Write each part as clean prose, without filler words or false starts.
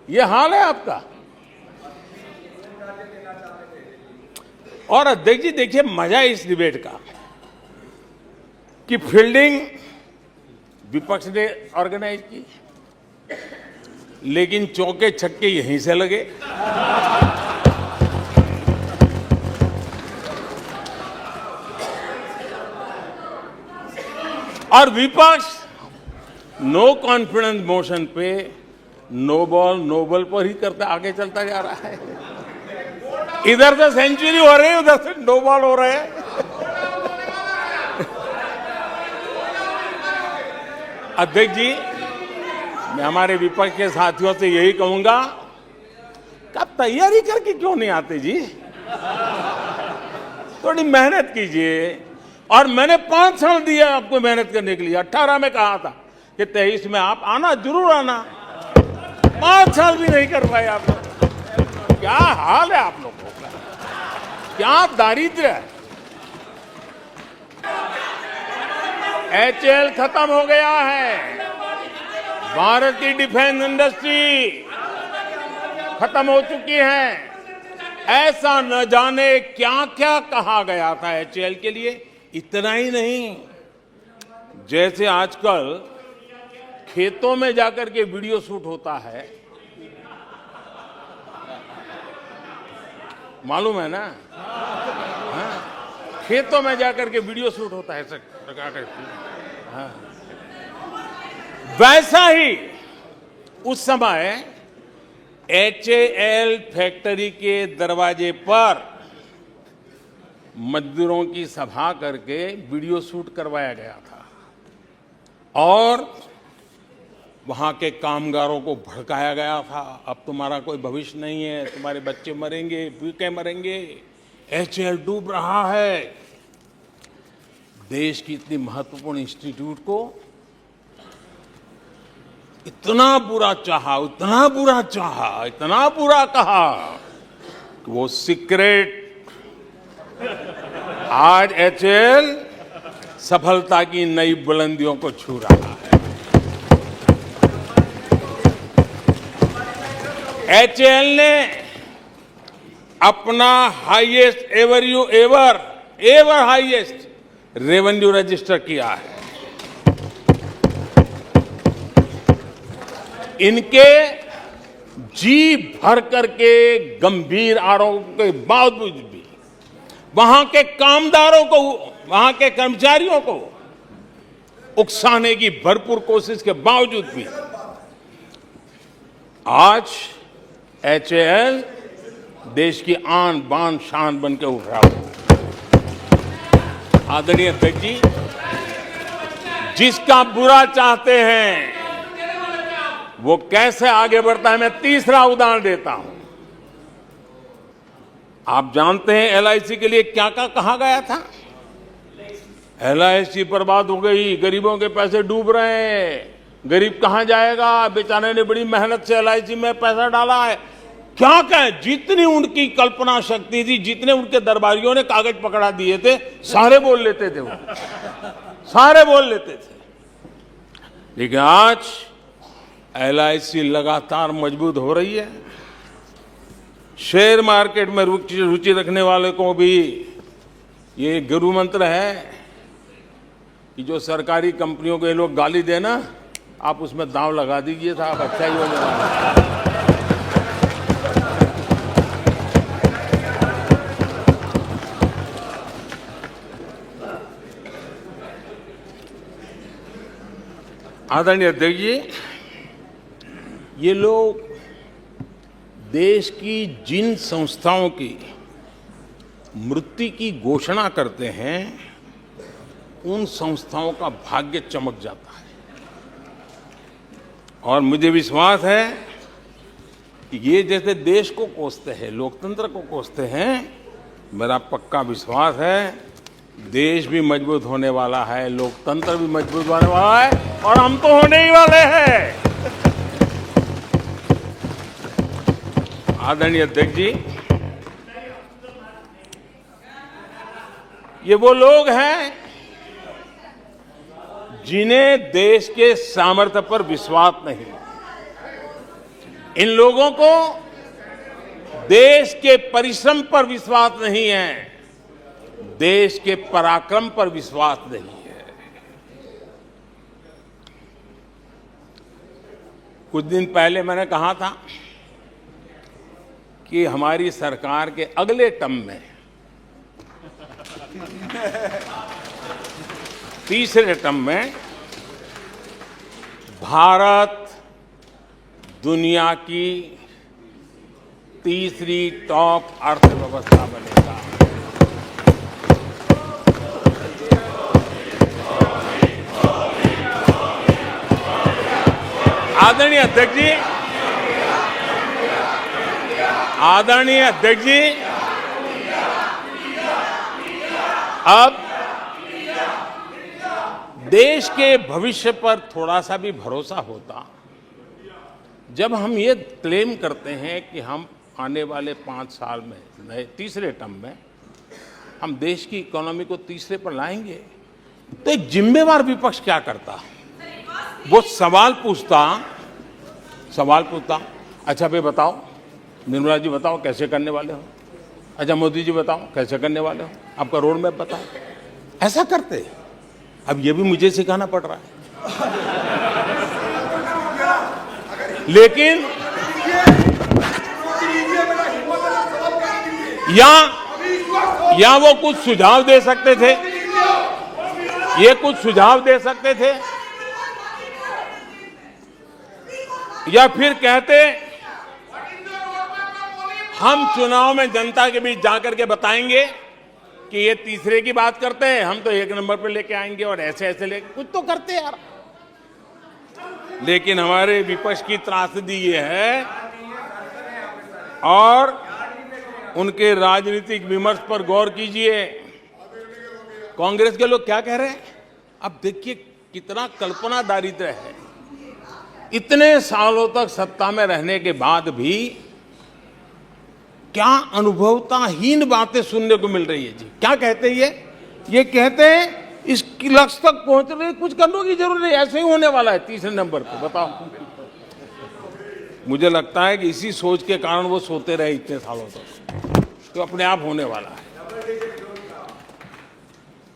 ये हाल है आपका। और अध्यक्ष जी देखिए, मजा इस डिबेट का कि फील्डिंग विपक्ष ने ऑर्गेनाइज की, लेकिन चौके छक्के यहीं से लगे। और विपक्ष नो कॉन्फिडेंस मोशन पे नो बॉल नो बॉल पर ही करते आगे चलता जा रहा है। इधर से सेंचुरी हो रही है, उधर से नो बॉल हो रहे हैं। अध्यक्ष जी, मैं हमारे विपक्ष के साथियों से यही कहूंगा कि आप तैयारी करके क्यों नहीं आते जी? थोड़ी मेहनत कीजिए। और मैंने 5 साल दिया आपको मेहनत करने के लिए। 18 में कहा था कि 23 में आप आना, जरूर आना। 5 साल भी नहीं कर पाए आप लोग। क्या हाल है आप लोगों का, क्या दारिद्र्य है। HAL खत्म हो गया है। भारत की डिफेंस इंडस्ट्री खत्म हो चुकी है। ऐसा न जाने क्या क्या कहा गया था HAL के लिए। इतना ही नहीं, जैसे आजकल खेतों में जाकर के वीडियो शूट होता है, मालूम है ना? हाँ, खेतों में जाकर के वीडियो शूट होता है। हाँ, वैसा ही उस समय HAL फैक्ट्री के दरवाजे पर मजदूरों की सभा करके वीडियो शूट करवाया गया था और वहां के कामगारों को भड़काया गया था। अब तुम्हारा कोई भविष्य नहीं है, तुम्हारे बच्चे मरेंगे, भूखे मरेंगे, HAL डूब रहा है। देश की इतनी महत्वपूर्ण इंस्टीट्यूट को इतना बुरा चाहा, इतना बुरा चाहा, इतना बुरा कहा कि वो सीक्रेट आज HAL सफलता की नई बुलंदियों को छू रहा है। HAL ने अपना highest ever highest revenue register किया है। इनके जी भर करके गंभीर आरोप के बावजूद भी वहां के कामदारों को, वहां के कर्मचारियों को उकसाने की भरपूर कोशिश के बावजूद भी आज HAL देश की आन बान शान बन के उठ रहा है। आदरणीय अध्यक्ष जी, जिसका बुरा चाहते हैं वो कैसे आगे बढ़ता है, मैं तीसरा उदाहरण देता हूं। आप जानते हैं LIC के लिए क्या क्या कहा गया था? LIC बर्बाद हो गई, गरीबों के पैसे डूब रहे हैं, गरीब कहां जाएगा, बेचारे ने बड़ी मेहनत से LIC में पैसा डाला है। क्या कहें, जितनी उनकी कल्पना शक्ति थी, जितने उनके दरबारियों ने कागज पकड़ा दिए थे, सारे बोल लेते थे, वो सारे बोल लेते थे। लेकिन आज LIC लगातार मजबूत हो रही है। शेयर मार्केट में रुचि रखने वाले को भी ये गुरु मंत्र है कि जो सरकारी कंपनियों को ये लोग गाली देना, आप उसमें दांव लगा दीजिए साहब, अच्छा ही होने वाला है। आदरणीय अध्यक्ष जी, ये लोग देश की जिन संस्थाओं की मृत्यु की घोषणा करते हैं, उन संस्थाओं का भाग्य चमक जाता है। और मुझे विश्वास है कि ये जैसे देश को कोसते हैं, लोकतंत्र को कोसते हैं, मेरा पक्का विश्वास है देश भी मजबूत होने वाला है, लोकतंत्र भी मजबूत होने वाला है, और हम तो होने ही वाले हैं। आदरणीय अध्यक्ष जी, ये वो लोग हैं जिन्हें देश के सामर्थ्य पर विश्वास नहीं। इन लोगों को देश के परिश्रम पर विश्वास नहीं है, देश के पराक्रम पर विश्वास नहीं है। कुछ दिन पहले मैंने कहा था कि हमारी सरकार के अगले टर्म में, तीसरे टर्म में, भारत दुनिया की तीसरी टॉप अर्थव्यवस्था बनेगा। आदरणीय अध्यक्ष जी, आदरणीय अध्यक्ष जी, अब देश के भविष्य पर थोड़ा सा भी भरोसा होता जब हम ये क्लेम करते हैं कि हम आने वाले 5 साल में, नए तीसरे टर्म में, हम देश की इकोनॉमी को तीसरे पर लाएंगे। तो एक जिम्मेवार विपक्ष क्या करता? वो सवाल पूछता, अच्छा भाई बताओ, निर्मला जी बताओ कैसे करने वाले हो, अच्छा मोदी जी बताओ कैसे करने वाले हो, आपका रोड मैप बताओ। ऐसा करते। अब ये भी मुझे सिखाना पड़ रहा है। लेकिन या वो कुछ सुझाव दे सकते थे, ये कुछ सुझाव दे सकते थे, या फिर कहते हम चुनाव में जनता के बीच जाकर के बताएंगे कि ये तीसरे की बात करते हैं, हम तो 1 नंबर पे लेके आएंगे और ऐसे ऐसे लेके कुछ तो करते यार। लेकिन हमारे विपक्ष की त्रासदी ये है, और उनके राजनीतिक विमर्श पर गौर कीजिए। कांग्रेस के लोग क्या कह रहे हैं? अब देखिए कितना कल्पना दारिद्र्य है। इतने सालों तक सत्ता में रहने के बाद भी क्या अनुभवताहीन बातें सुनने को मिल रही है जी। क्या कहते हैं ये कहते हैं इस लक्ष्य तक पहुंचने कुछ करने की जरूरत नहीं, ऐसे ही होने वाला है तीसरे नंबर पे। बताओ, मुझे लगता है कि इसी सोच के कारण वो सोते रहे इतने सालों तक, तो अपने आप होने वाला है।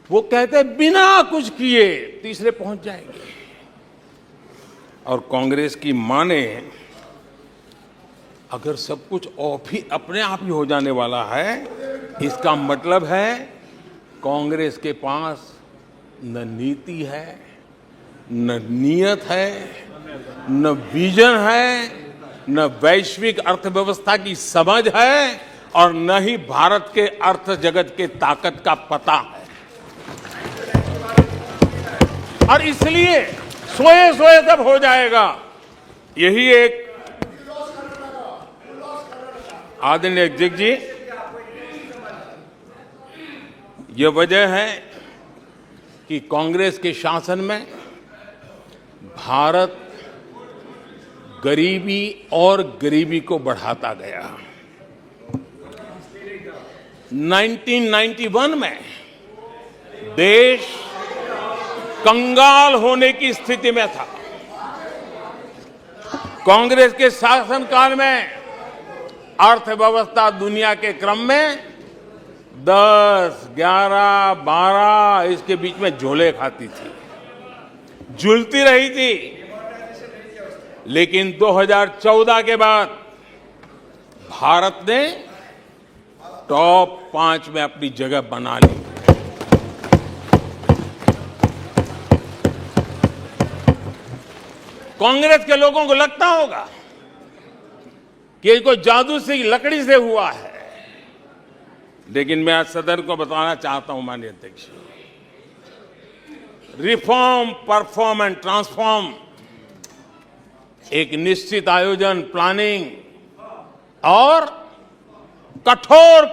वो कहते हैं बिना कुछ किए तीसरे पहुंच जाएंगे, और कांग्रेस की माने अगर सब कुछ अपने आप ही हो जाने वाला है, इसका मतलब है कांग्रेस के पास न नीति है, न नियत है, न विजन है, न वैश्विक अर्थव्यवस्था की समझ है, और न ही भारत के अर्थ जगत के ताकत का पता है। और इसलिए सोए सोए सब हो जाएगा, यही एक आदरणीय अध्यक्ष जी, ये वजह है कि कांग्रेस के शासन में भारत गरीबी और गरीबी को बढ़ाता गया। 1991 में देश कंगाल होने की स्थिति में था। कांग्रेस के शासनकाल में अर्थव्यवस्था दुनिया के क्रम में 10, 11, 12 इसके बीच में झोले खाती थी, झूलती रही थी। लेकिन 2014 के बाद भारत ने टॉप 5 में अपनी जगह बना ली। कांग्रेस के लोगों को लगता होगा कि ये कोई जादू से लकड़ी से हुआ है, लेकिन मैं आज सदन को बताना चाहता हूं माननीय अध्यक्ष, रिफॉर्म, परफॉर्म एंड ट्रांसफॉर्म एक निश्चित आयोजन, प्लानिंग और कठोर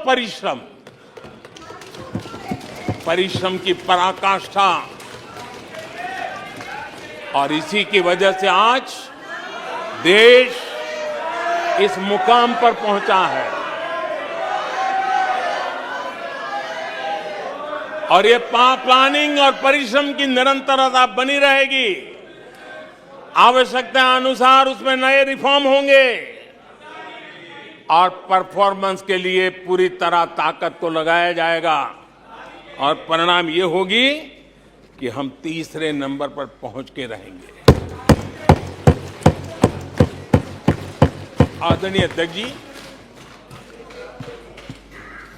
परिश्रम की पराकाष्ठा, और इसी की वजह से आज देश इस मुकाम पर पहुंचा है। और ये प्लानिंग और परिश्रम की निरंतरता बनी रहेगी। आवश्यकता अनुसार उसमें नए रिफॉर्म होंगे, और परफॉर्मेंस के लिए पूरी तरह ताकत को लगाया जाएगा और परिणाम ये होगी कि हम तीसरे नंबर पर पहुंच के रहेंगे। आदरणीय अध्यक्ष जी,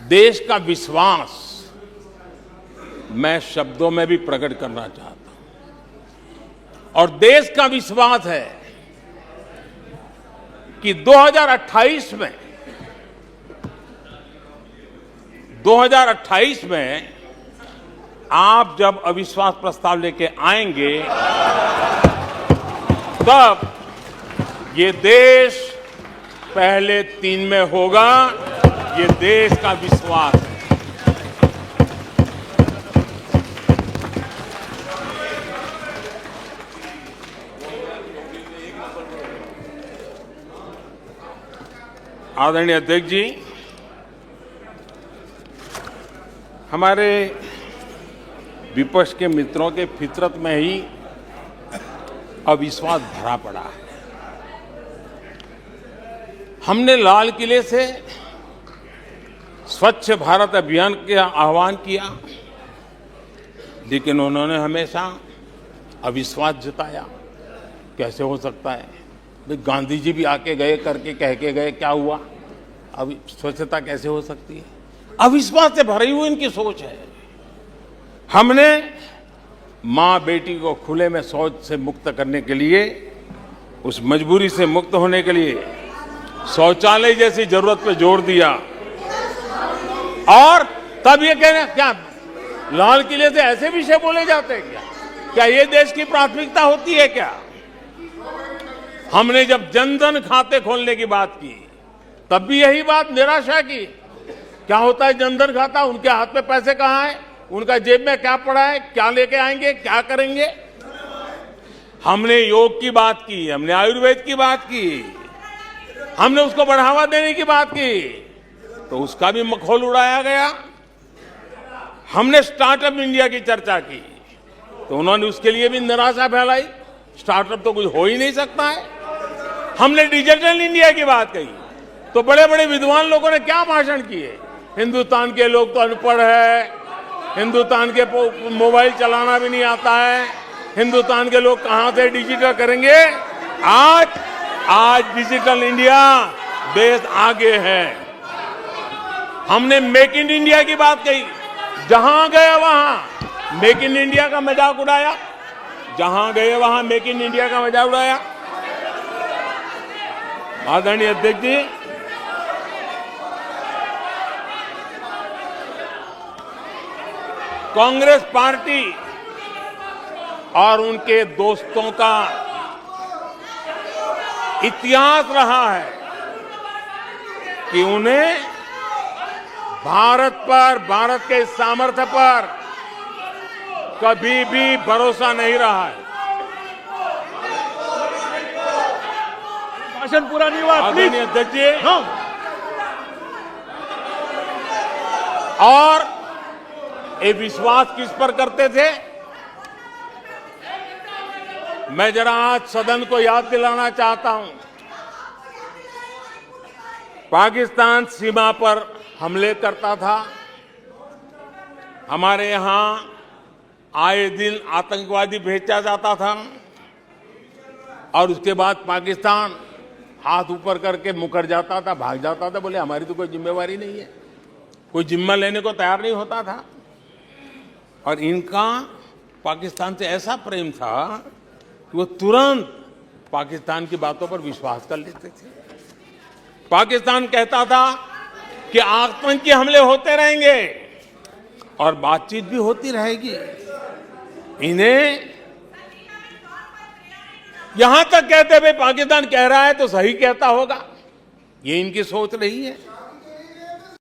देश का विश्वास मैं शब्दों में भी प्रकट करना चाहता हूं और देश का विश्वास है कि 2028 में आप जब अविश्वास प्रस्ताव लेके आएंगे तब ये देश पहले 3 में होगा। ये देश का विश्वास है। आदरणीय अध्यक्ष जी, हमारे विपक्ष के मित्रों के फितरत में ही अविश्वास भरा पड़ा है। हमने लाल किले से स्वच्छ भारत अभियान का आह्वान किया, लेकिन उन्होंने हमेशा अविश्वास जताया। कैसे हो सकता है? गांधी जी भी आके गए, करके कह के गए, क्या हुआ? अब स्वच्छता कैसे हो सकती है? अविश्वास से भरी हुई इनकी सोच है। हमने मां बेटी को खुले में शौच से मुक्त करने के लिए, उस मजबूरी से मुक्त होने के लिए शौचालय जैसी जरूरत पे जोर दिया और तब ये कहना, क्या लाल किले से ऐसे विषय बोले जाते हैं क्या ये देश की प्राथमिकता होती है क्या? हमने जब जनधन खाते खोलने की बात की तब भी यही बात निराशा की। क्या होता है जनधन खाता? उनके हाथ में पैसे कहां है? उनका जेब में क्या पड़ा है? क्या लेके आएंगे? क्या करेंगे? हमने योग की बात की, हमने आयुर्वेद की बात की, हमने उसको बढ़ावा देने की बात की, तो उसका भी मखौल उड़ाया गया। हमने स्टार्टअप इंडिया की चर्चा की तो उन्होंने उसके लिए भी निराशा फैलाई। स्टार्टअप तो कुछ हो ही नहीं सकता है। हमने डिजिटल इंडिया की बात कही तो बड़े बड़े विद्वान लोगों ने क्या भाषण किए। हिंदुस्तान के लोग तो अनपढ़ है, हिंदुस्तान के मोबाइल चलाना भी नहीं आता है, हिंदुस्तान के लोग कहां से डिजिटल करेंगे। आज डिजिटल इंडिया, देश आगे है। हमने मेक इन इंडिया की बात कही, जहां गए वहां मेक इन इंडिया का मजाक उड़ाया, जहां गए वहां मेक इन इंडिया का मजाक उड़ाया। आदरणीय अध्यक्ष जी, कांग्रेस पार्टी और उनके दोस्तों का इतिहास रहा है कि उन्हें भारत पर, भारत के सामर्थ्य पर कभी भी भरोसा नहीं रहा है। भाषण पूरा नहीं हुआ। आदरणीय अध्यक्ष जी, और ये विश्वास किस पर करते थे? मैं जरा आज सदन को याद दिलाना चाहता हूं। पाकिस्तान सीमा पर हमले करता था, हमारे यहां आए दिन आतंकवादी भेजा जाता था और उसके बाद पाकिस्तान हाथ ऊपर करके मुकर जाता था, भाग जाता था, बोले हमारी तो कोई जिम्मेवारी नहीं है, कोई जिम्मा लेने को तैयार नहीं होता था। और इनका पाकिस्तान से ऐसा प्रेम था कि वो तुरंत पाकिस्तान की बातों पर विश्वास कर लेते थे। पाकिस्तान कहता था कि आतंकी हमले होते रहेंगे और बातचीत भी होती रहेगी। इन्हें यहां तक कहते हुए पाकिस्तान कह रहा है तो सही कहता होगा, ये इनकी सोच रही है।